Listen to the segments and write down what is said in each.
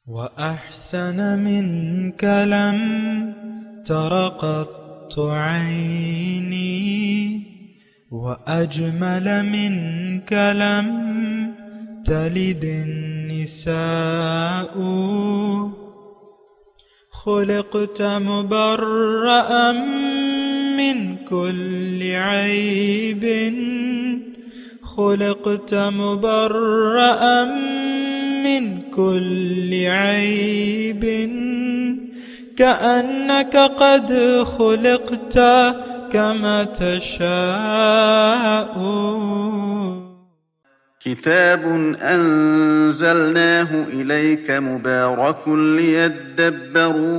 وأحسن منك لم تر قط عيني وأجمل منك لم تلد النساء خلقت مبرأ من كل عيب خلقت مبرأ من كل عيب كأنك قد خلقت كما تشاء. كتاب أنزلناه إليك مبارك ليدبروا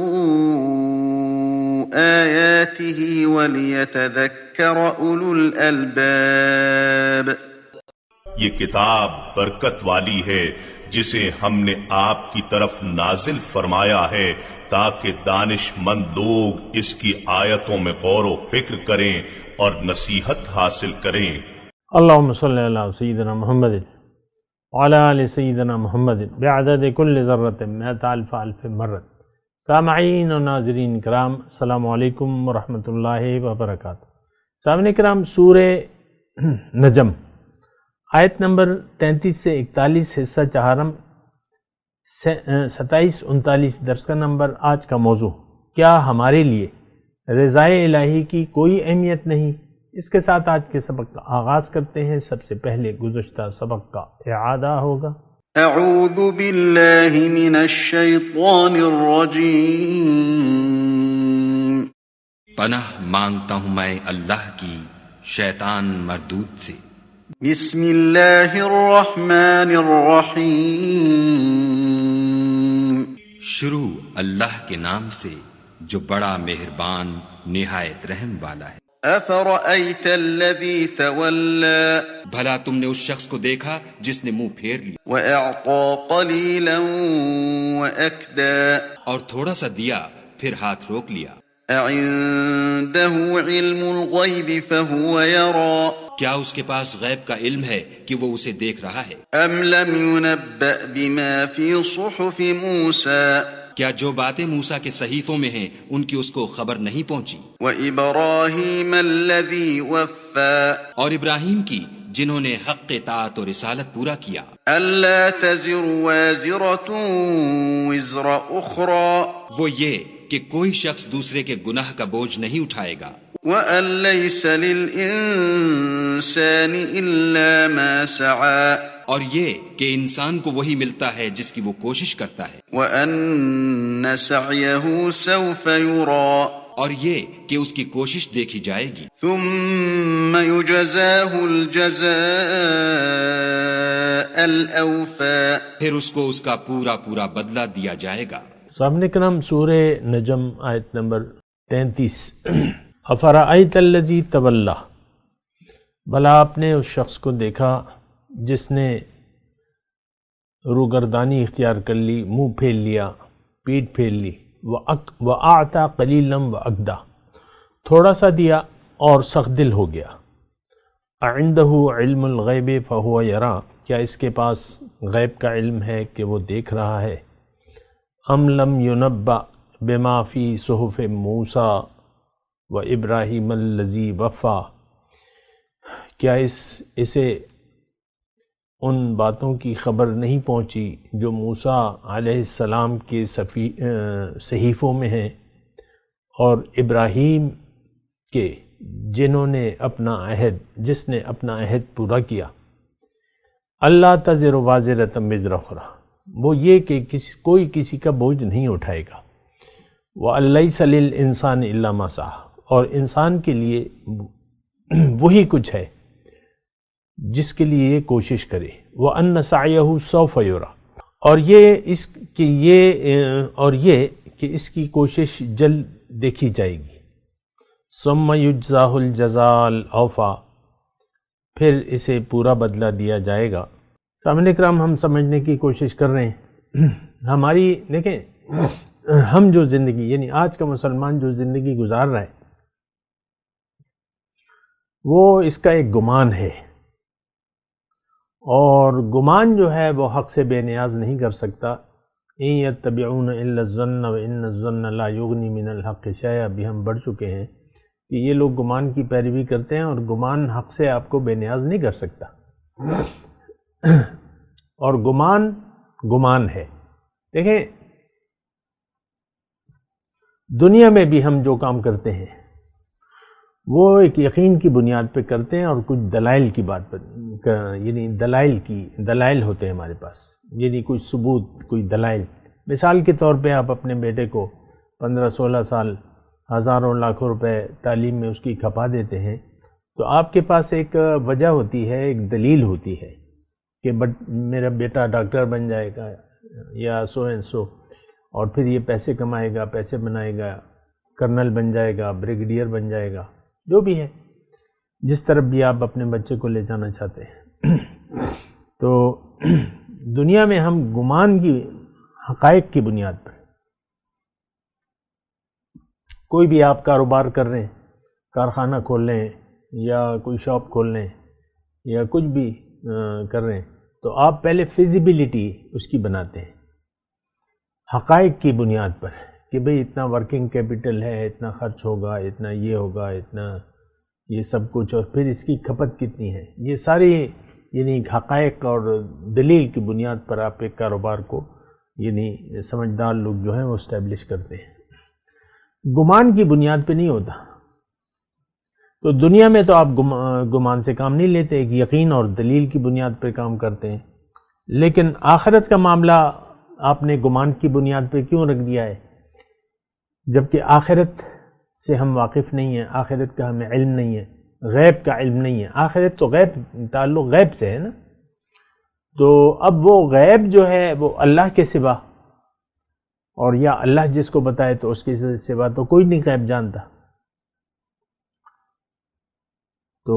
آياته وليتذكر أولو الألباب. یہ کتاب برکت والی ہے جسے ہم نے آپ کی طرف نازل فرمایا ہے تاکہ دانش مند لوگ اس کی آیتوں میں غور و فکر کریں اور نصیحت حاصل کریں. اللہم صلی علی سیدنا محمد وعلی آل سیدنا محمد بعدد کل ذرۃ مئۃ الف الف مرۃ. سامعین و ناظرین کرام، السلام علیکم ورحمۃ اللہ وبرکاتہ. سامعین کرام، سورہ نجم آیت نمبر 33 سے 41، حصہ چہارم، 27-39 درس کا نمبر. آج کا موضوع، کیا ہمارے لیے رضائے الہی کی کوئی اہمیت نہیں؟ اس کے ساتھ آج کے سبق کا آغاز کرتے ہیں. سب سے پہلے گزشتہ سبق کا اعادہ ہوگا. اعوذ باللہ من الشیطان الرجیم. پناہ مانگتا ہوں میں اللہ کی شیطان مردود سے. بسم اللہ الرحمن الرحیم. شروع اللہ کے نام سے جو بڑا مہربان نہایت رحم والا ہے. افرأیت الذی تولی. بھلا تم نے اس شخص کو دیکھا جس نے منہ پھیر لیا وَأَعْطَى قَلِيلًا وَأَكْدَى. اور تھوڑا سا دیا پھر ہاتھ روک لیا. أَعِندَهُ عِلْمُ الْغَيْبِ فَهُوَ يَرَى. کیا اس کے پاس غیب کا علم ہے کہ وہ اسے دیکھ رہا ہے؟ أَمْ لَمْ يُنَبَّأْ بِمَا فِي صُحُفِ مُوسَى. کیا جو باتیں موسیٰ کے صحیفوں میں ہیں ان کی اس کو خبر نہیں پہنچی؟ وَإِبْرَاهِيمَ الَّذِي وَفَّى. اور ابراہیم کی جنہوں نے حق اطاعت اور رسالت پورا کیا. أَلَّا تَزِرُ وَازِرَةٌ وِزْرَ أُخْرَى. وہ یہ کہ کوئی شخص دوسرے کے گناہ کا بوجھ نہیں اٹھائے گا. وَأَن لَيْسَ لِلْإِنسَانِ إِلَّا مَا سَعَى. اور یہ کہ انسان کو وہی ملتا ہے جس کی وہ کوشش کرتا ہے. وَأَنَّ سَعْيَهُ سَوْفَ يُرَى. اور یہ کہ اس کی کوشش دیکھی جائے گی. ثُمَّ يُجْزَاهُ الْجَزَاءَ الْأَوْفَى. پھر اس کو اس کا پورا پورا بدلہ دیا جائے گا. سامنے کرام، سورہ نجم آیت نمبر 33. افرأیت الذی تولی. بھلا آپ نے اس شخص کو دیکھا جس نے روگردانی اختیار کر لی، منہ پھیر لیا، پیٹ پھیر لی. وَأَعْطَى قَلِيلًا وَأَكْدَى. تھوڑا سا دیا اور سخت دل ہو گیا. أَعِندَهُ عِلْمُ الْغَيْبِ فَهُوَ يَرَى. کیا اس کے پاس غیب کا علم ہے کہ وہ دیکھ رہا ہے؟ أَمْ لَمْ يُنَبَّأْ بِمَا فِي صُحُفِ مُوسَى وَإِبْرَاهِيمَ الَّذِي وَفَّى. کیا اسے ان باتوں کی خبر نہیں پہنچی جو موسیٰ علیہ السلام کے صحیفوں میں ہیں، اور ابراہیم کے جس نے اپنا عہد پورا کیا. اللہ تزر وازرۃ وزر اخری. وہ یہ کہ کوئی کسی کا بوجھ نہیں اٹھائے گا. وَأَن لَيْسَ لِلْإِنسَانِ إِلَّا مَا سَعَى. اور انسان کے لیے وہی کچھ ہے جس کے لیے یہ کوشش کرے. وَأَنَّ سَعْيَهُ سَوْفَ يُرَى. اور یہ کہ اس کی کوشش جلد دیکھی جائے گی. ثُمَّ يُجْزَاهُ الْجَزَاءَ الْأَوْفَى. پھر اسے پورا بدلہ دیا جائے گا. سامعین کرام، ہم سمجھنے کی کوشش کر رہے ہیں. ہماری دیکھیں، ہم جو زندگی، یعنی آج کا مسلمان جو زندگی گزار رہا ہے، وہ اس کا ایک گمان ہے، اور گمان جو ہے وہ حق سے بے نیاز نہیں کر سکتا. ان یتبعون الا الظن وان الظن لا یغنی من الحق شیئا بھی ہم پڑھ چکے ہیں کہ یہ لوگ گمان کی پیروی کرتے ہیں اور گمان حق سے آپ کو بے نیاز نہیں کر سکتا، اور گمان ہے۔ دیکھیں دنیا میں بھی ہم جو کام کرتے ہیں وہ ایک یقین کی بنیاد پہ کرتے ہیں اور کچھ دلائل کی بات پر، یعنی دلائل ہوتے ہیں ہمارے پاس، یعنی کوئی ثبوت، کوئی دلائل۔ مثال کے طور پہ آپ اپنے بیٹے کو 15-16 سال ہزاروں لاکھوں روپے تعلیم میں اس کی کھپا دیتے ہیں، تو آپ کے پاس ایک وجہ ہوتی ہے، ایک دلیل ہوتی ہے کہ میرا بیٹا ڈاکٹر بن جائے گا یا سو اینڈ سو، اور پھر یہ پیسے کمائے گا، پیسے بنائے گا، کرنل بن جائے گا، بریگیڈیئر بن جائے گا، جو بھی ہے، جس طرف بھی آپ اپنے بچے کو لے جانا چاہتے ہیں۔ تو دنیا میں ہم گمان کی، حقائق کی بنیاد پر کوئی بھی آپ کاروبار کر رہے ہیں، کارخانہ کھول لیں یا کوئی شاپ کھول لیں یا کچھ بھی کر رہے ہیں، تو آپ پہلے فیزیبلٹی اس کی بناتے ہیں حقائق کی بنیاد پر کہ بھئی اتنا ورکنگ کیپٹل ہے، اتنا خرچ ہوگا، اتنا یہ ہوگا، اتنا یہ سب کچھ، اور پھر اس کی کھپت کتنی ہے، یہ ساری یعنی حقائق اور دلیل کی بنیاد پر آپ ایک کاروبار کو، یعنی سمجھدار لوگ جو ہیں وہ اسٹیبلش کرتے ہیں۔ گمان کی بنیاد پہ نہیں ہوتا۔ تو دنیا میں تو آپ گمان سے کام نہیں لیتے، ایک یقین اور دلیل کی بنیاد پہ کام کرتے ہیں، لیکن آخرت کا معاملہ آپ نے گمان کی بنیاد پہ کیوں رکھ دیا ہے؟ جبکہ آخرت سے ہم واقف نہیں ہیں، آخرت کا ہمیں علم نہیں ہے، غیب کا علم نہیں ہے۔ آخرت تو غیب، تعلق غیب سے ہے نا، تو اب وہ غیب جو ہے وہ اللہ کے سوا، اور یا اللہ جس کو بتائے تو اس کے سوا تو کوئی نہیں غیب جانتا۔ تو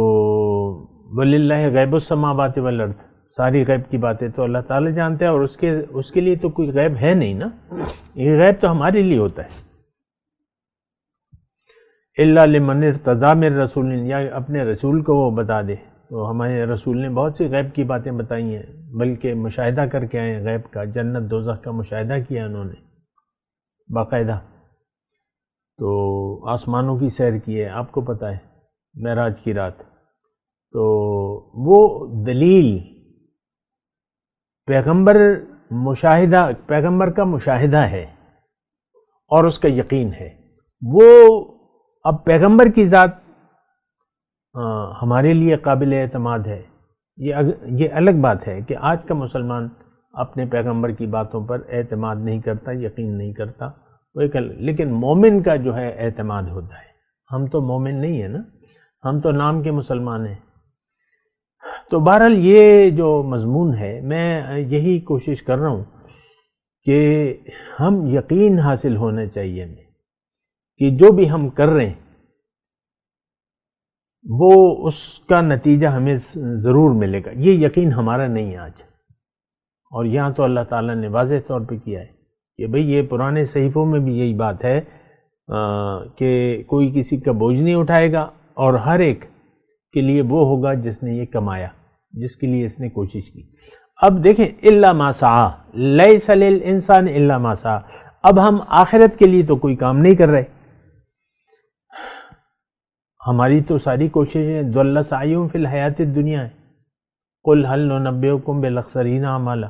وَلِلَّهِ غیب السماوات والارض، ساری غیب کی باتیں تو اللہ تعالی جانتے ہیں، اور اس کے لیے تو کوئی غیب ہے نہیں نا، یہ غیب تو ہمارے لیے ہوتا ہے۔ إِلَّا لِمَنِ ارْتَضَىٰ مِن رَسُولٍ، یا اپنے رسول کو وہ بتا دے۔ تو ہمارے رسول نے بہت سی غیب کی باتیں بتائی ہیں، بلکہ مشاہدہ کر کے آئے ہیں غیب کا، جنت دوزخ کا مشاہدہ کیا انہوں نے باقاعدہ۔ تو آسمانوں کی سیر کی ہے، آپ کو پتہ ہے، معراج کی رات۔ تو وہ دلیل پیغمبر کا مشاہدہ ہے اور اس کا یقین ہے، وہ اب پیغمبر کی ذات ہمارے لیے قابل اعتماد ہے، یہ الگ بات ہے کہ آج کا مسلمان اپنے پیغمبر کی باتوں پر اعتماد نہیں کرتا، یقین نہیں کرتا، وہ ایک لیکن مومن کا جو ہے اعتماد ہوتا ہے۔ ہم تو مومن نہیں ہیں نا، ہم تو نام کے مسلمان ہیں۔ تو بہرحال یہ جو مضمون ہے، میں یہی کوشش کر رہا ہوں کہ ہم یقین حاصل ہونا چاہیے ہمیں کہ جو بھی ہم کر رہے ہیں وہ اس کا نتیجہ ہمیں ضرور ملے گا، یہ یقین ہمارا نہیں ہے آج۔ اور یہاں تو اللہ تعالیٰ نے واضح طور پہ کیا ہے کہ بھئی یہ پرانے صحیفوں میں بھی یہی بات ہے کہ کوئی کسی کا بوجھ نہیں اٹھائے گا، اور ہر ایک کے لیے وہ ہوگا جس نے یہ کمایا، جس کے لیے اس نے کوشش کی۔ اب دیکھیں الا ما سعی، لیس للانسان الا ما سعی، اب ہم آخرت کے لیے تو کوئی کام نہیں کر رہے، ہماری تو ساری کوششیں ضل سعیہم فی الحیات الدنیا ہے۔ قل هل ننبئکم بالاخسرین اعمالا،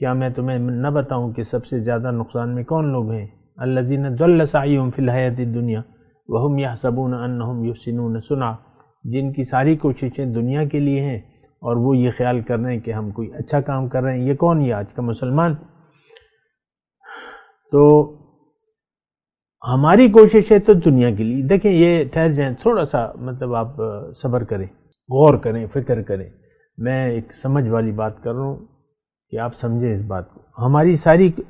کیا میں تمہیں نہ بتاؤں کہ سب سے زیادہ نقصان میں کون لوگ ہیں؟ الذین ضل سعیہم فی الحیات الدنیا وہم یحسبون انہم یحسنون صنعا، جن کی ساری کوششیں دنیا کے لیے ہیں اور وہ یہ خیال کر رہے ہیں کہ ہم کوئی اچھا کام کر رہے ہیں۔ یہ کون؟ یہ آج کا مسلمان۔ تو ہماری کوششیں تو دنیا کے لیے، دیکھیں یہ ٹھہر جائیں تھوڑا سا، مطلب آپ صبر کریں، غور کریں، فکر کریں، میں ایک سمجھ والی بات کر رہا ہوں کہ آپ سمجھیں اس بات کو۔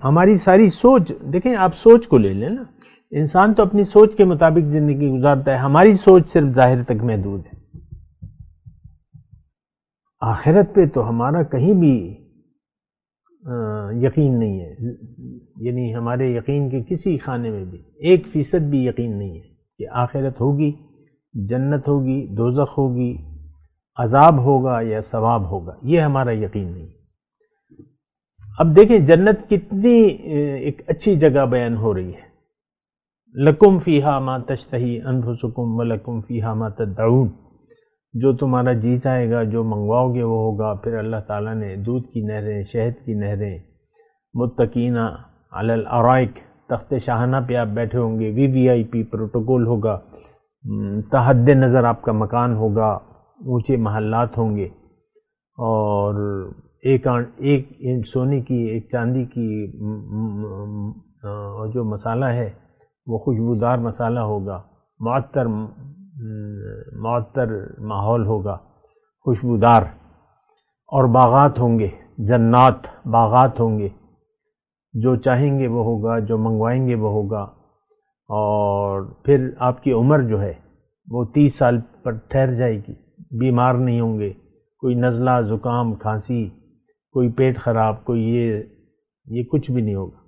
ہماری ساری سوچ، دیکھیں آپ سوچ کو لے لیں نا، انسان تو اپنی سوچ کے مطابق زندگی گزارتا ہے، ہماری سوچ صرف ظاہر تک محدود ہے۔ آخرت پہ تو ہمارا کہیں بھی یقین نہیں ہے، یعنی ہمارے یقین کے کسی خانے میں بھی 1% بھی یقین نہیں ہے کہ آخرت ہوگی، جنت ہوگی، دوزخ ہوگی، عذاب ہوگا یا ثواب ہوگا، یہ ہمارا یقین نہیں۔ اب دیکھیں جنت کتنی ایک اچھی جگہ بیان ہو رہی ہے. لکم فیہا ما تشتہی انفسکم ولکم فیہا ما تدعون، جو تمہارا جی چاہے گا جو منگواؤ گے وہ ہوگا. پھر اللہ تعالیٰ نے دودھ کی نہریں، شہد کی نہریں، متکئین علی الارائک، تخت شاہانہ پہ آپ بیٹھے ہوں گے، VVIP پروٹوکول ہوگا، تحد نظر آپ کا مکان ہوگا، اونچے محلات ہوں گے، اور ایک اینٹ سونے کی، ایک چاندی کی، اور جو مسالہ ہے وہ خوشبودار مسالہ ہوگا، معطر ماحول ہوگا، خوشبودار، اور باغات ہوں گے، جنات، باغات ہوں گے، جو چاہیں گے وہ ہوگا، جو منگوائیں گے وہ ہوگا. اور پھر آپ کی عمر جو ہے وہ 30 سال پر ٹھہر جائے گی، بیمار نہیں ہوں گے، کوئی نزلہ، زکام، کھانسی، کوئی پیٹ خراب، کوئی یہ کچھ بھی نہیں ہوگا.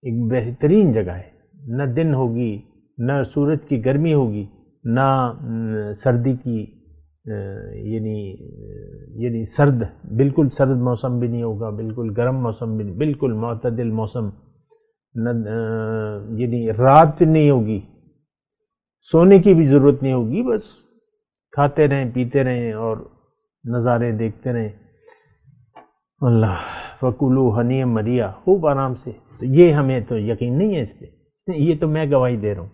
ایک بہترین جگہ ہے، نہ دن ہوگی، نہ سورج کی گرمی ہوگی، نہ سردی کی، یعنی سرد، بالکل سرد موسم بھی نہیں ہوگا، بالکل گرم موسم بھی نہیں، بالکل معتدل موسم. یعنی رات نہیں ہوگی، سونے کی بھی ضرورت نہیں ہوگی، بس کھاتے رہیں، پیتے رہیں اور نظارے دیکھتے رہیں. اللہ فَكُلُوا ہنیئا مریا، خوب آرام سے. تو یہ ہمیں تو یقین نہیں ہے اس پہ، یہ تو میں گواہی دے رہا ہوں.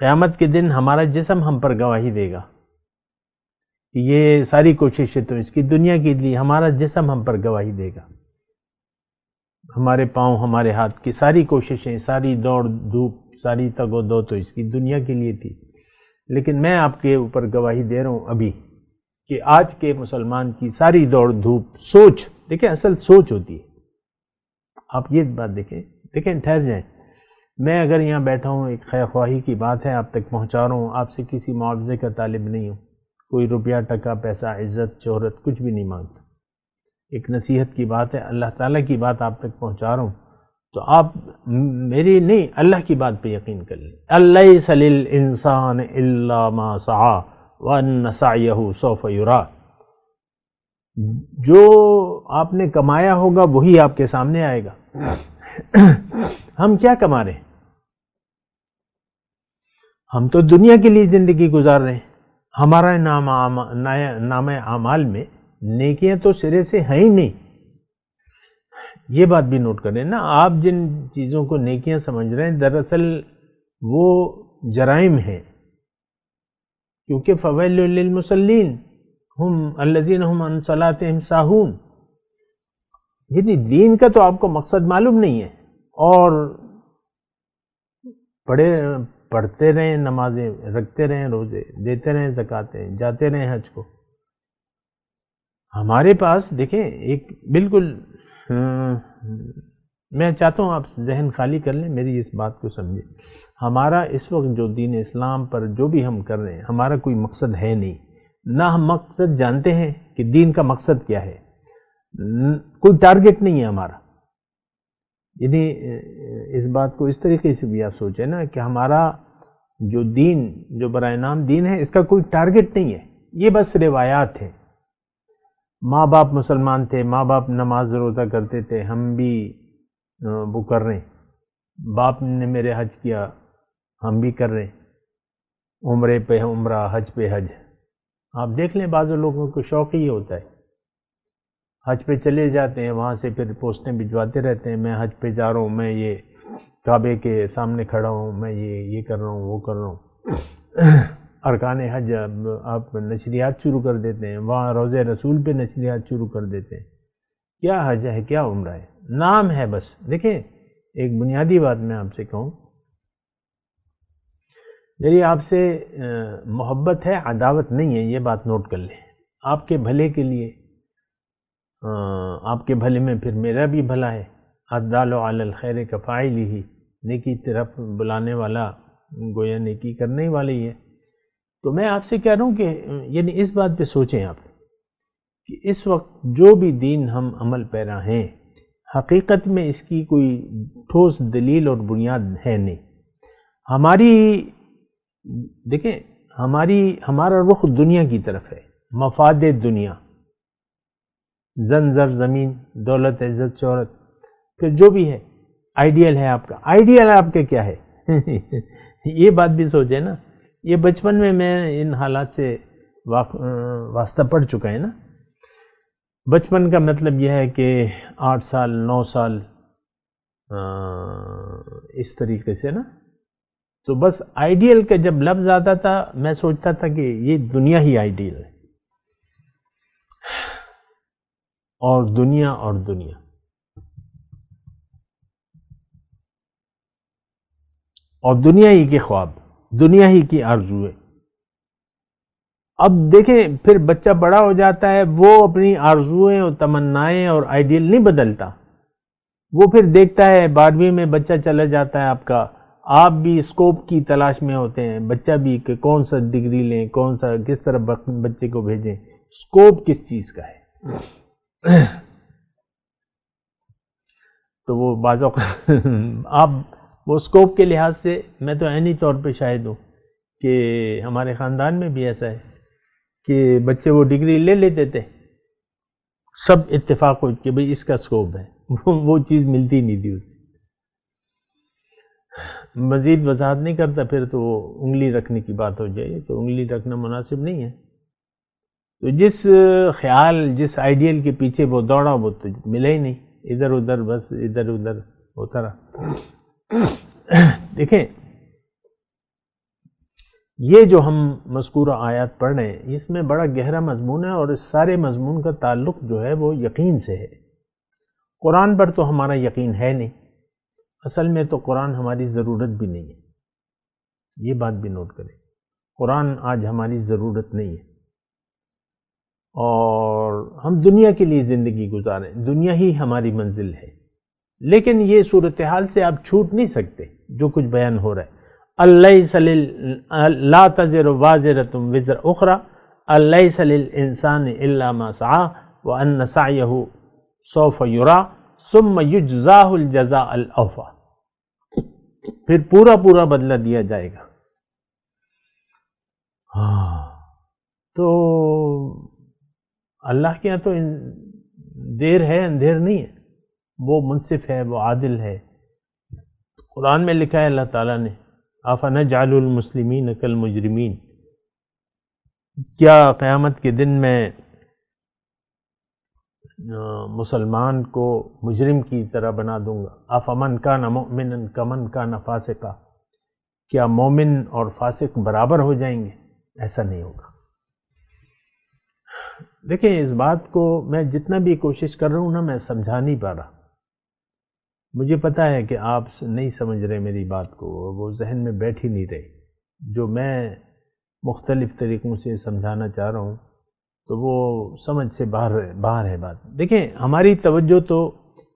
قیامت کے دن ہمارا جسم ہم پر گواہی دے گا. یہ ساری کوششیں تو اس کی دنیا کے لیے، ہمارا جسم ہم پر گواہی دے گا. ہمارے پاؤں، ہمارے ہاتھ کی ساری کوششیں، ساری دوڑ دھوپ، ساری تگ و دو تو اس کی دنیا کے لیے تھی. لیکن میں آپ کے اوپر گواہی دے رہا ہوں ابھی کہ آج کے مسلمان کی ساری دوڑ دھوپ، سوچ، دیکھیں اصل سوچ ہوتی ہے. آپ یہ بات دیکھیں ٹھہر جائیں. میں اگر یہاں بیٹھا ہوں، ایک خیر خواہی کی بات ہے آپ تک پہنچا رہا ہوں، آپ سے کسی معاوضے کا طالب نہیں ہوں، کوئی روپیہ ٹکا پیسہ، عزت شہرت کچھ بھی نہیں مانگتا. ایک نصیحت کی بات ہے، اللہ تعالیٰ کی بات آپ تک پہنچا رہا ہوں، تو آپ میری نہیں، اللہ کی بات پہ یقین کر لیں. الیس للانسان الا ما سعی وان سعیہ سوف یری. جو آپ نے کمایا ہوگا وہی آپ کے سامنے آئے گا. ہم کیا کما رہے ہیں؟ ہم تو دنیا کے لیے زندگی گزار رہے ہیں. ہمارا نام اعمال میں نیکیاں تو سرے سے ہیں ہی نہیں. یہ بات بھی نوٹ کریں نا، آپ جن چیزوں کو نیکیاں سمجھ رہے ہیں دراصل وہ جرائم ہیں. کیونکہ فویل للمصلین ہم الذین ہم عن صلاتہم ساہون. یعنی دین کا تو آپ کو مقصد معلوم نہیں ہے، اور پڑھتے رہیں، نمازیں رکھتے رہیں، روزے دیتے رہیں، زکاتیں، جاتے رہیں حج کو. ہمارے پاس دیکھیں ایک بالکل میں چاہتا ہوں آپ ذہن خالی کر لیں، میری اس بات کو سمجھیں. ہمارا اس وقت جو دین اسلام پر جو بھی ہم کر رہے ہیں، ہمارا کوئی مقصد ہے نہیں. نہ ہم مقصد جانتے ہیں کہ دین کا مقصد کیا ہے، کوئی ٹارگٹ نہیں ہے ہمارا. یعنی اس بات کو اس طریقے سے بھی آپ سوچیں نا کہ ہمارا جو دین، جو برائے نام دین ہے، اس کا کوئی ٹارگٹ نہیں ہے. یہ بس روایات ہیں. ماں باپ مسلمان تھے، ماں باپ نماز روزہ کرتے تھے، ہم بھی وہ کر رہے ہیں. باپ نے میرے حج کیا، ہم بھی کر رہے ہیں. عمرے پہ عمرہ، حج پہ حج. آپ دیکھ لیں بعض لوگوں کو شوق ہی ہوتا ہے، حج پہ چلے جاتے ہیں، وہاں سے پھر پوسٹیں بھجواتے رہتے ہیں، میں حج پہ جا رہا ہوں، میں یہ کعبے کے سامنے کھڑا ہوں، میں یہ کر رہا ہوں، وہ کر رہا ہوں. ارکان حج آپ نشریات شروع کر دیتے ہیں، وہاں روضہ رسول پہ نشریات شروع کر دیتے ہیں. کیا حج ہے، کیا عمرہ ہے، نام ہے بس. دیکھیں ایک بنیادی بات میں آپ سے کہوں، میری آپ سے محبت ہے، عداوت نہیں ہے، یہ بات نوٹ کر لیں. آپ کے بھلے کے لیے، آپ کے بھلے میں پھر میرا بھی بھلا ہے. الدال علی الخیر کفاعلہ، نیکی طرف بلانے والا گویا نیکی کرنے والے ہی ہے. تو میں آپ سے کہہ رہا ہوں کہ یعنی اس بات پہ سوچیں آپ کہ اس وقت جو بھی دین ہم عمل پیرا ہیں، حقیقت میں اس کی کوئی ٹھوس دلیل اور بنیاد ہے نہیں. ہماری دیکھیں ہمارا رخ دنیا کی طرف ہے، مفاد دنیا. زن زر زمین، دولت عزت شہرت، پھر جو بھی ہے آئیڈیل ہے آپ کا. آئیڈیل آپ کا کیا ہے؟ یہ بات بھی سوچے نا. یہ بچپن میں ان حالات سے واسطہ پڑ چکا ہے نا. بچپن کا مطلب یہ ہے کہ 8 سال 9 سال اس طریقے سے نا. تو بس آئیڈیل کا جب لفظ آتا تھا میں سوچتا تھا کہ یہ دنیا ہی آئیڈیل ہے، اور دنیا اور دنیا. اور دنیا ہی کے خواب، دنیا ہی کی آرزو ہے. اب دیکھیں پھر بچہ بڑا ہو جاتا ہے، وہ اپنی آرزوئیں اور تمنائیں اور آئیڈیل نہیں بدلتا. وہ پھر دیکھتا ہے 12ویں میں بچہ چلا جاتا ہے آپ کا، آپ بھی اسکوپ کی تلاش میں ہوتے ہیں، بچہ بھی کہ کون سا ڈگری لیں، کون سا کس طرح بچے کو بھیجیں، اسکوپ کس چیز کا ہے. تو وہ بعض اوقات آپ وہ اسکوپ کے لحاظ سے میں تو عینی طور پہ شاہد ہوں کہ ہمارے خاندان میں بھی ایسا ہے کہ بچے وہ ڈگری لے لیتے تھے، سب اتفاق ہو کہ بھئی اس کا اسکوپ ہے، وہ چیز ملتی نہیں تھی. مزید وضاحت نہیں کرتا پھر تو وہ انگلی رکھنے کی بات ہو جائے تو انگلی رکھنا مناسب نہیں ہے. تو جس خیال جس آئیڈیل کے پیچھے وہ دوڑا وہ تو ملا ہی نہیں، ادھر ادھر بس ادھر ادھر ہوتا رہا. دیکھیں یہ جو ہم مذکورہ آیات پڑھ رہے ہیں اس میں بڑا گہرا مضمون ہے، اور اس سارے مضمون کا تعلق جو ہے وہ یقین سے ہے. قرآن پر تو ہمارا یقین ہے نہیں، اصل میں تو قرآن ہماری ضرورت بھی نہیں ہے. یہ بات بھی نوٹ کریں، قرآن آج ہماری ضرورت نہیں ہے، اور ہم دنیا کے لیے زندگی گزاریں، دنیا ہی ہماری منزل ہے. لیکن یہ صورتحال سے آپ چھوٹ نہیں سکتے جو کچھ بیان ہو رہا ہے. الیس لا تزر وازرۃ وزر اخرى الیس للانسان الا ما سعى وان سعيه سوف يرى ثم یجزاہ الجزاء الاوفى. پھر پورا بدلہ دیا جائے گا. تو اللہ کے یہاں تو دیر ہے اندھیر نہیں ہے، وہ منصف ہے، وہ عادل ہے. قرآن میں لکھا ہے اللہ تعالیٰ نے افنجعل المسلمین کالمجرمین، کیا قیامت کے دن میں مسلمان کو مجرم کی طرح بنا دوں گا. افمن کان مؤمنا کمن کان فاسقا، کیا مومن اور فاسق برابر ہو جائیں گے؟ ایسا نہیں ہوگا. دیکھیں اس بات کو میں جتنا بھی کوشش کر رہا ہوں نا میں سمجھا نہیں پا رہا. مجھے پتہ ہے کہ آپ نہیں سمجھ رہے میری بات کو، وہ ذہن میں بیٹھ ہی نہیں رہے. جو میں مختلف طریقوں سے سمجھانا چاہ رہا ہوں تو وہ سمجھ سے باہر ہے بات. دیکھیں ہماری توجہ تو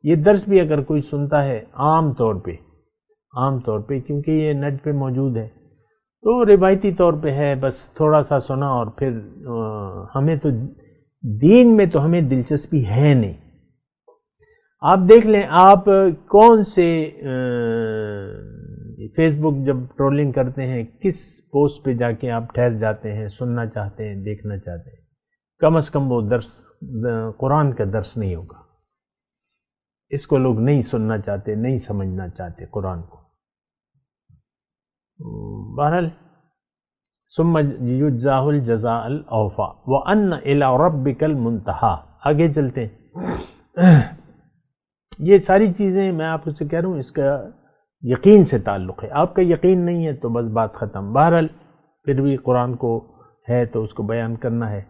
یہ درس بھی اگر کوئی سنتا ہے عام طور پہ کیونکہ یہ نیٹ پہ موجود ہے تو روایتی طور پہ ہے، بس تھوڑا سا سنا اور پھر ہمیں تو دین میں تو ہمیں دلچسپی ہے نہیں. آپ دیکھ لیں آپ کون سے فیس بک جب ٹرولنگ کرتے ہیں کس پوسٹ پہ جا کے آپ ٹھہر جاتے ہیں، سننا چاہتے ہیں، دیکھنا چاہتے ہیں. کم از کم وہ درس قرآن کا درس نہیں ہوگا. اس کو لوگ نہیں سننا چاہتے، نہیں سمجھنا چاہتے قرآن کو. بہرحال ثم یجزاہ الجزاء الاوفى وان الی ربک المنتہی. آگے چلتے ہیں. یہ ساری چیزیں میں آپ سے کہہ رہا ہوں اس کا یقین سے تعلق ہے. آپ کا یقین نہیں ہے تو بس بات ختم. بہرحال پھر بھی قرآن کو ہے تو اس کو بیان کرنا ہے.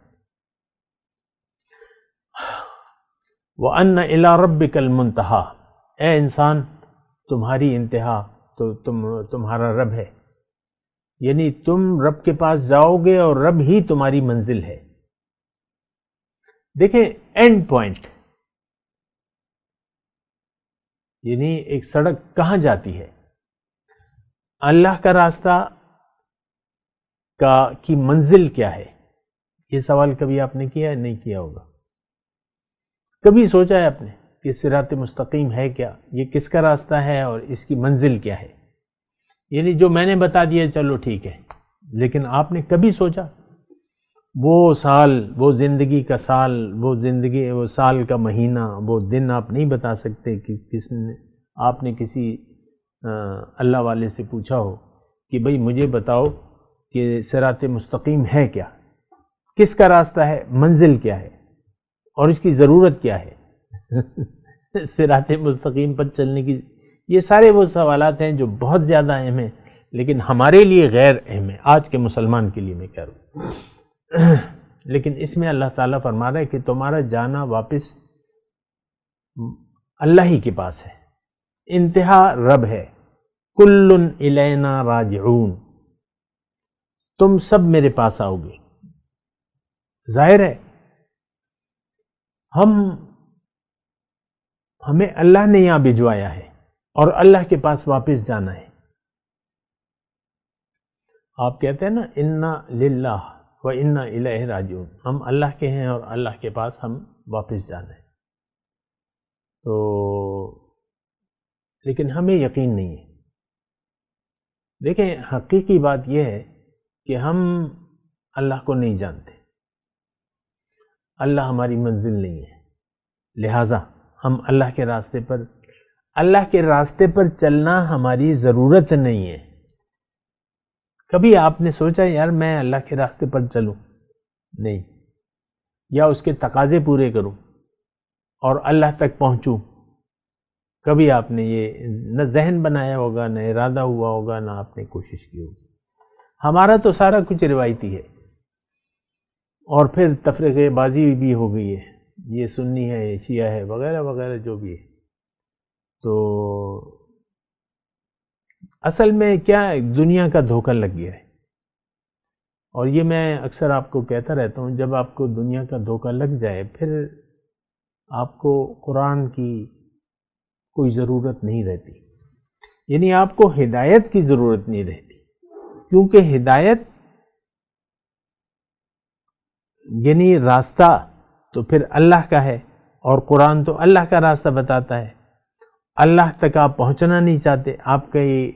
وَأَنَّ إِلَىٰ رَبِّكَ الْمُنْتَهَىٰ، اے انسان تمہاری انتہا تو تمہارا رب ہے، یعنی تم رب کے پاس جاؤ گے اور رب ہی تمہاری منزل ہے. دیکھیں اینڈ پوائنٹ یعنی ایک سڑک کہاں جاتی ہے؟ اللہ کا راستہ کی منزل کیا ہے؟ یہ سوال کبھی آپ نے کیا ہے؟ نہیں کیا ہوگا. کبھی سوچا ہے آپ نے کہ صراط مستقیم ہے کیا؟ یہ کس کا راستہ ہے اور اس کی منزل کیا ہے؟ یعنی جو میں نے بتا دیا چلو ٹھیک ہے، لیکن آپ نے کبھی سوچا وہ سال، وہ زندگی کا سال، وہ سال کا مہینہ، وہ دن آپ نہیں بتا سکتے کہ آپ نے کسی اللہ والے سے پوچھا ہو کہ بھئی مجھے بتاؤ کہ صراط مستقیم ہے کیا، کس کا راستہ ہے، منزل کیا ہے اور اس کی ضرورت کیا ہے صراط مستقیم پر چلنے کی. یہ سارے وہ سوالات ہیں جو بہت زیادہ اہم ہیں لیکن ہمارے لیے غیر اہم ہے، آج کے مسلمان کے لیے میں کہہ رہا ہوں. لیکن اس میں اللہ تعالیٰ فرما رہا ہے کہ تمہارا جانا واپس اللہ ہی کے پاس ہے، انتہا رب ہے. کل الینا راجعون، تم سب میرے پاس آؤ گے. ظاہر ہے ہمیں اللہ نے یہاں بھجوایا ہے اور اللہ کے پاس واپس جانا ہے. آپ کہتے ہیں نا انا للہ و انا الیہ راجعون، ہم اللہ کے ہیں اور اللہ کے پاس ہم واپس جانا ہے. تو لیکن ہمیں یقین نہیں ہے. دیکھیں حقیقی بات یہ ہے کہ ہم اللہ کو نہیں جانتے، اللہ ہماری منزل نہیں ہے، لہٰذا ہم اللہ کے راستے پر چلنا ہماری ضرورت نہیں ہے. کبھی آپ نے سوچا یار میں اللہ کے راستے پر چلوں؟ نہیں. یا اس کے تقاضے پورے کروں اور اللہ تک پہنچوں؟ کبھی آپ نے یہ نہ ذہن بنایا ہوگا، نہ ارادہ ہوا ہوگا، نہ آپ نے کوشش کی ہوگی. ہمارا تو سارا کچھ روایتی ہے اور پھر تفریقہ بازی بھی ہو گئی ہے، یہ سنی ہے، یہ شیعہ ہے، وغیرہ وغیرہ جو بھی ہے. تو اصل میں کیا ہے، دنیا کا دھوکہ لگ گیا ہے. اور یہ میں اکثر آپ کو کہتا رہتا ہوں، جب آپ کو دنیا کا دھوکہ لگ جائے پھر آپ کو قرآن کی کوئی ضرورت نہیں رہتی، یعنی آپ کو ہدایت کی ضرورت نہیں رہتی، کیونکہ ہدایت یعنی راستہ تو پھر اللہ کا ہے اور قرآن تو اللہ کا راستہ بتاتا ہے. اللہ تک آپ پہنچنا نہیں چاہتے، آپ کا یہ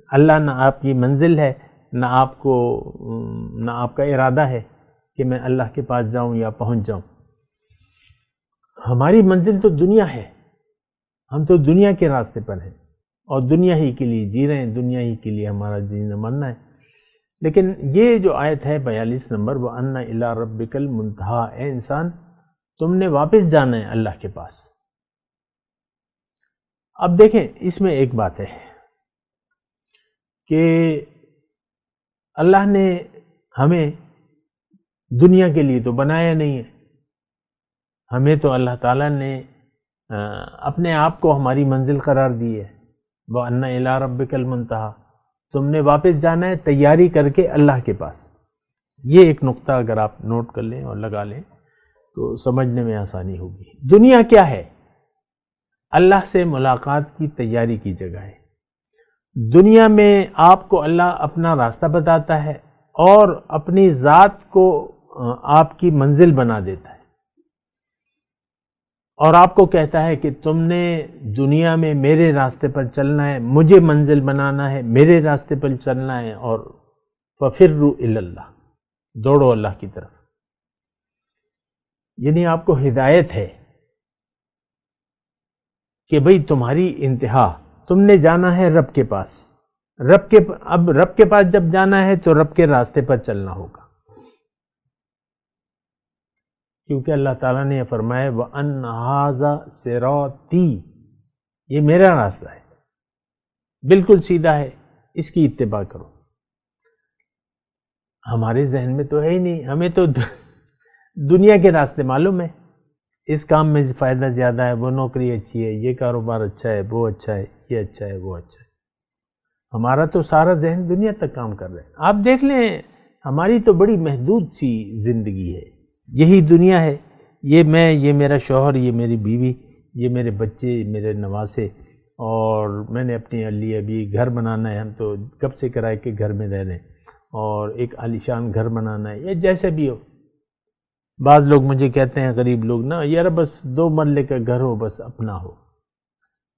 اللہ نہ آپ کی منزل ہے، نہ آپ کا ارادہ ہے کہ میں اللہ کے پاس جاؤں یا پہنچ جاؤں. ہماری منزل تو دنیا ہے، ہم تو دنیا کے راستے پر ہیں اور دنیا ہی کے لیے جی رہے ہیں، دنیا ہی کے لیے ہمارا جینا مرنا ہے. لیکن یہ جو آیت ہے 42 نمبر، وَأَنَّ إِلَىٰ رَبِّكَ الْمُنْتَهَىٰ، اے انسان تم نے واپس جانا ہے اللہ کے پاس. اب دیکھیں اس میں ایک بات ہے کہ اللہ نے ہمیں دنیا کے لیے تو بنایا نہیں ہے، ہمیں تو اللہ تعالیٰ نے اپنے آپ کو ہماری منزل قرار دی ہے. وَأَنَّ إِلَىٰ رَبِّكَ الْمُنْتَهَىٰ، تم نے واپس جانا ہے تیاری کر کے اللہ کے پاس. یہ ایک نقطہ اگر آپ نوٹ کر لیں اور لگا لیں تو سمجھنے میں آسانی ہوگی. دنیا کیا ہے؟ اللہ سے ملاقات کی تیاری کی جگہ ہے. دنیا میں آپ کو اللہ اپنا راستہ بتاتا ہے اور اپنی ذات کو آپ کی منزل بنا دیتا ہے اور آپ کو کہتا ہے کہ تم نے دنیا میں میرے راستے پر چلنا ہے، مجھے منزل بنانا ہے، میرے راستے پر چلنا ہے، اور فَفِرُّوا إِلَى اللَّهِ، دوڑو اللہ کی طرف. یعنی آپ کو ہدایت ہے کہ بھئی تمہاری انتہا، تم نے جانا ہے رب کے پاس. اب رب کے پاس جب جانا ہے تو رب کے راستے پر چلنا ہوگا، کیونکہ اللہ تعالیٰ نے یہ فرمایا وَأَنَّ هَٰذَا صِرَاطِي، یہ میرا راستہ ہے، بالکل سیدھا ہے، اس کی اتباع کرو. ہمارے ذہن میں تو ہے ہی نہیں، ہمیں تو دنیا کے راستے معلوم ہے، اس کام میں فائدہ زیادہ ہے، وہ نوکری اچھی ہے، یہ کاروبار اچھا ہے، وہ اچھا ہے، یہ اچھا ہے، وہ اچھا ہے. ہمارا تو سارا ذہن دنیا تک کام کر رہا ہے. آپ دیکھ لیں ہماری تو بڑی محدود سی زندگی ہے، یہی دنیا ہے، یہ میں، یہ میرا شوہر، یہ میری بیوی، یہ میرے بچے، میرے نواسے، اور میں نے اپنی علی ابھی گھر بنانا ہے. ہم تو کب سے کرائے کے گھر میں رہ رہے ہیں اور ایک عالیشان گھر بنانا ہے، یا جیسے بھی ہو. بعض لوگ مجھے کہتے ہیں غریب لوگ نا یار بس 2 مرلے کا گھر ہو، بس اپنا ہو،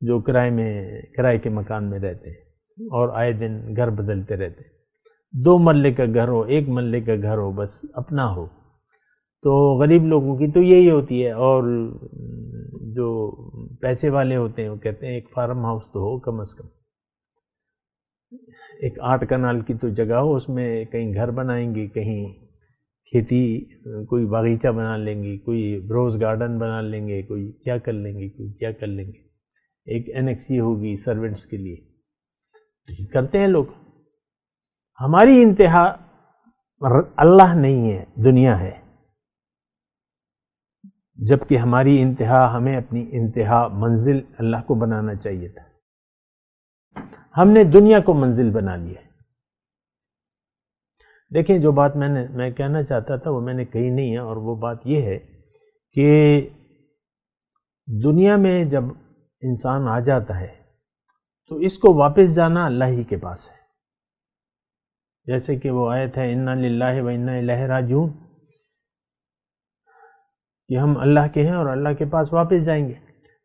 جو کرائے کے مکان میں رہتے ہیں اور آئے دن گھر بدلتے رہتے ہیں. 2 مرلے کا گھر ہو، 1 مرلے کا گھر ہو، بس اپنا ہو. تو غریب لوگوں کی تو یہی ہوتی ہے، اور جو پیسے والے ہوتے ہیں وہ کہتے ہیں ایک فارم ہاؤس تو ہو کم از کم، ایک 8 کنال کی تو جگہ ہو، اس میں کہیں گھر بنائیں گے، کہیں کھیتی، کوئی باغیچہ بنا لیں گے، کوئی روز گارڈن بنا لیں گے، کوئی کیا کر لیں گے، کوئی کیا کر لیں گے، ایک انیکسی ہوگی سرونٹس کے لیے، کرتے ہیں لوگ۔ ہماری انتہا اللہ نہیں ہے، دنیا ہے، جبکہ ہماری انتہا، ہمیں اپنی انتہا منزل اللہ کو بنانا چاہیے تھا، ہم نے دنیا کو منزل بنا لیا ہے۔ دیکھیں جو بات میں کہنا چاہتا تھا وہ میں نے کہی نہیں ہے، اور وہ بات یہ ہے کہ دنیا میں جب انسان آ جاتا ہے تو اس کو واپس جانا اللہ ہی کے پاس ہے، جیسے کہ وہ آیت ہے انا للہ و انا الیہ راجعون، کہ ہم اللہ کے ہیں اور اللہ کے پاس واپس جائیں گے۔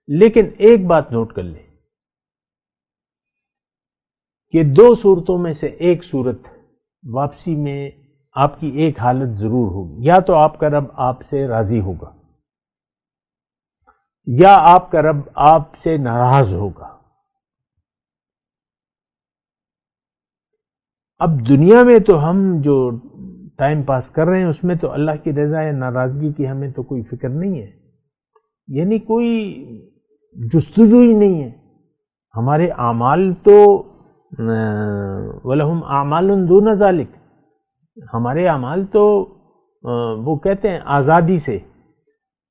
لیکن ایک بات نوٹ کر لیں کہ 2 صورتوں میں سے ایک صورت واپسی میں آپ کی ایک حالت ضرور ہوگی، یا تو آپ کا رب آپ سے راضی ہوگا، یا آپ کا رب آپ سے ناراض ہوگا۔ اب دنیا میں تو ہم جو ٹائم پاس کر رہے ہیں اس میں تو اللہ کی رضا یا ناراضگی کی ہمیں تو کوئی فکر نہیں ہے، یعنی کوئی جستجو ہی نہیں ہے۔ ہمارے اعمال تو وَلَهُمْ أَعْمَالٌ دُونَ ذَلِكَ، ہمارے اعمال تو وہ کہتے ہیں آزادی سے،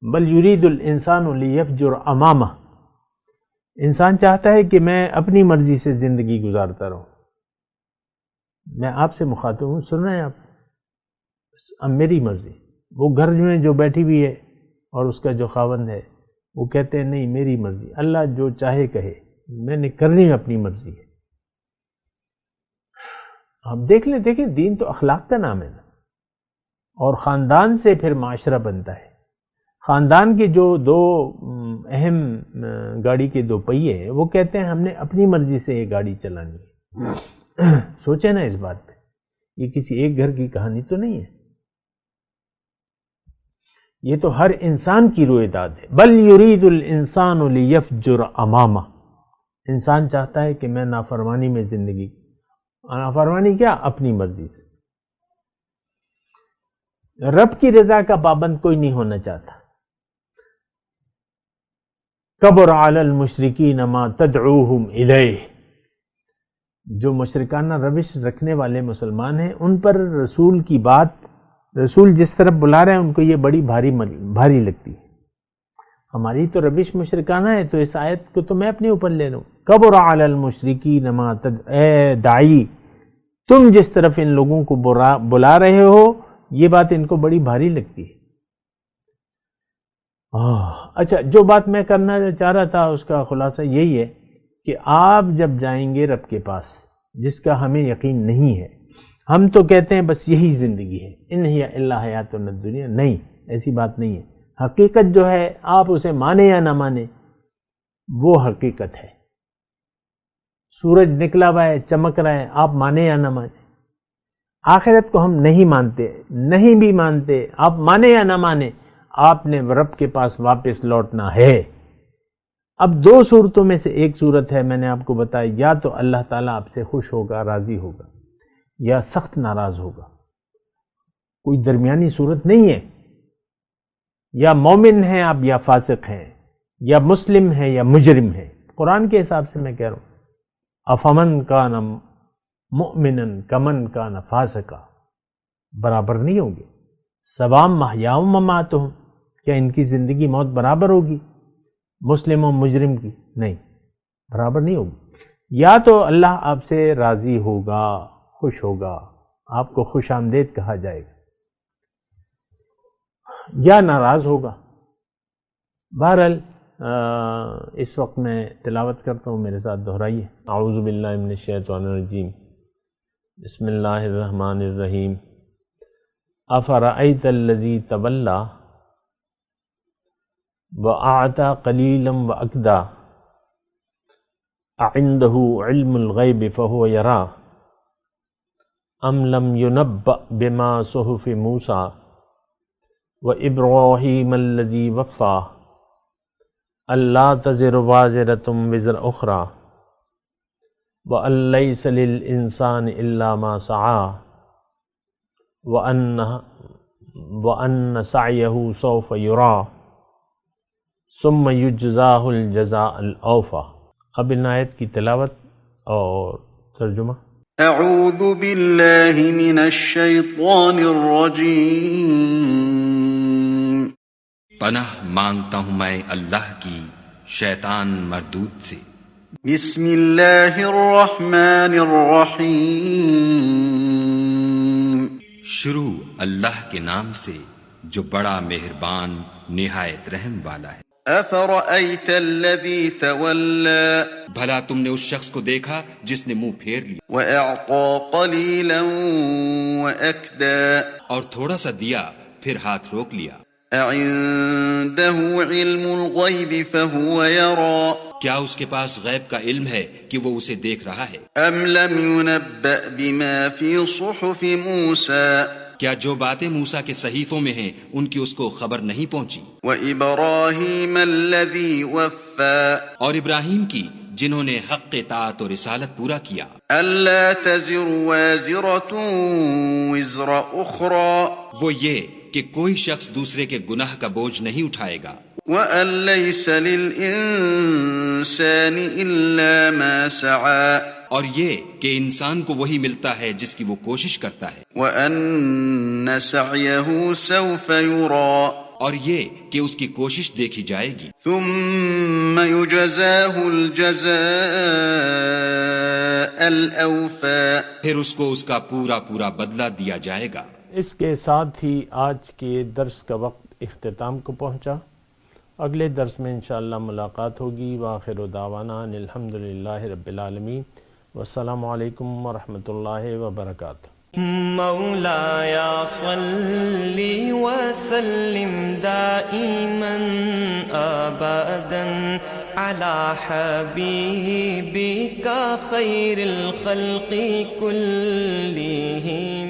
بل یرید الانسان لیفجر امامہ، انسان چاہتا ہے کہ میں اپنی مرضی سے زندگی گزارتا رہوں۔ میں آپ سے مخاطب ہوں، سن رہے ہیں آپ؟ اب میری مرضی، وہ گھر میں جو بیٹھی ہوئی ہے اور اس کا جو خاوند ہے وہ کہتے ہیں نہیں میری مرضی، اللہ جو چاہے کہے، میں نے کرنی اپنی مرضی ہے۔ آپ دیکھ لیں، دیکھیں دین تو اخلاق کا نام ہے نا، اور خاندان سے پھر معاشرہ بنتا ہے۔ خاندان کے جو 2 اہم گاڑی کے 2 پہیے ہیں وہ کہتے ہیں ہم نے اپنی مرضی سے یہ گاڑی چلانی ہے۔ سوچیں نا اس بات پہ، یہ کسی ایک گھر کی کہانی تو نہیں ہے، یہ تو ہر انسان کی روئے داد ہے۔ بل یرید الانسان لیفجر امامہ، انسان چاہتا ہے کہ میں نافرمانی میں زندگی، نافرمانی کیا؟ اپنی مرضی سے۔ رب کی رضا کا پابند کوئی نہیں ہونا چاہتا۔ کبر علی المشرکین ما تدعوہم الیہ، جو مشرکانہ روش رکھنے والے مسلمان ہیں ان پر رسول کی بات، رسول جس طرف بلا رہے ہیں ان کو یہ بڑی بھاری لگتی ہے۔ ہماری تو روش مشرکانہ ہے، تو اس آیت کو تو میں اپنے اوپر لے رہا ہوں۔ کبر علی المشرکین ما اے داعی، تم جس طرف ان لوگوں کو بلا رہے ہو یہ بات ان کو بڑی بھاری لگتی ہے۔ اچھا، جو بات میں کرنا چاہ رہا تھا اس کا خلاصہ یہی ہے کہ آپ جب جائیں گے رب کے پاس، جس کا ہمیں یقین نہیں ہے، ہم تو کہتے ہیں بس یہی زندگی ہے، ان ہی الا حیاتنا الدنیا، نہیں، ایسی بات نہیں ہے۔ حقیقت جو ہے آپ اسے مانیں یا نہ مانیں وہ حقیقت ہے۔ سورج نکلا ہوا ہے، چمک رہا ہے، آپ مانیں یا نہ مانیں۔ آخرت کو ہم نہیں مانتے، نہیں بھی مانتے، آپ مانیں یا نہ مانیں، آپ نے رب کے پاس واپس لوٹنا ہے۔ اب 2 صورتوں میں سے ایک صورت ہے، میں نے آپ کو بتایا، یا تو اللہ تعالیٰ آپ سے خوش ہوگا، راضی ہوگا، یا سخت ناراض ہوگا، کوئی درمیانی صورت نہیں ہے۔ یا مومن ہیں آپ یا فاسق ہیں، یا مسلم ہیں یا مجرم ہیں، قرآن کے حساب سے میں کہہ رہا ہوں۔ افمن کان مؤمنا کمن کان فاسقا، برابر نہیں ہوں گے۔ سوام محیاہم مماتہم، کیا ان کی زندگی موت برابر ہوگی مسلم و مجرم کی؟ نہیں، برابر نہیں ہوگی۔ یا تو اللہ آپ سے راضی ہوگا، خوش ہوگا، آپ کو خوش آمدید کہا جائے گا، یا ناراض ہوگا۔ بہرحال اس وقت میں تلاوت کرتا ہوں، میرے ساتھ دہرائیے۔ اعوذ باللہ من الشیطان الرجیم، بسم اللہ الرحمن الرحیم۔ افرأیت الذی تولی وأعطى قلیلا وأکدی اعنده علم الغیب فهو یری ام لم ینبأ بما صحف موسیٰ وإبراهيم الذي وفى ألا تزر وازرة وزر أخرى وأن ليس للإنسان إلا ما سعى وأن سعيه سوف يرى ثم يجزاه الجزاء الأوفى۔ اب ان آیت کی تلاوت اور ترجمہ۔ اعوذ باللہ من الشیطان الرجیم۔ پناہ مانگتا ہوں میں اللہ کی شیطان مردود سے۔ بسم اللہ الرحمن الرحیم۔ شروع اللہ کے نام سے جو بڑا مہربان نہایت رحم والا ہے۔ افرأیت الذی تولی بھلا تم نے اس شخص کو دیکھا جس نے منہ پھیر لیا واعطى قلیلا واکدا، اور تھوڑا سا دیا پھر ہاتھ روک لیا۔ اعنده علم الغیب فهو یرى، کیا اس کے پاس غیب کا علم ہے کہ وہ اسے دیکھ رہا ہے؟ ام لم ينبأ بما فی صحف موسیٰ، کیا جو باتیں موسیٰ کے صحیفوں میں ہیں ان کی اس کو خبر نہیں پہنچی؟ وإبراہیم الذی وفى، اور ابراہیم کی جنہوں نے حق اطاعت و رسالت پورا کیا۔ الا تزر وازرة وزر اخرى، وہ یہ کہ کوئی شخص دوسرے کے گناہ کا بوجھ نہیں اٹھائے گا۔ وأن ليس للإنسان إلا ما سعى، اور یہ کہ انسان کو وہی ملتا ہے جس کی وہ کوشش کرتا ہے۔ وأن سعيه سوف يرى، اور یہ کہ اس کی کوشش دیکھی جائے گی۔ ثم يجزاه الجزاء الأوفى، پھر اس کو اس کا پورا پورا بدلہ دیا جائے گا۔ اس کے ساتھ ہی آج کے درس کا وقت اختتام کو پہنچا۔ اگلے درس میں انشاءاللہ ملاقات ہوگی۔ وآخر دعوانا ان الحمدللہ رب العالمین، والسلام علیکم ورحمۃ اللہ وبرکاتہ۔ مولاي صل وسلم دائما أبدا على حبيبك خير الخلق كلهم۔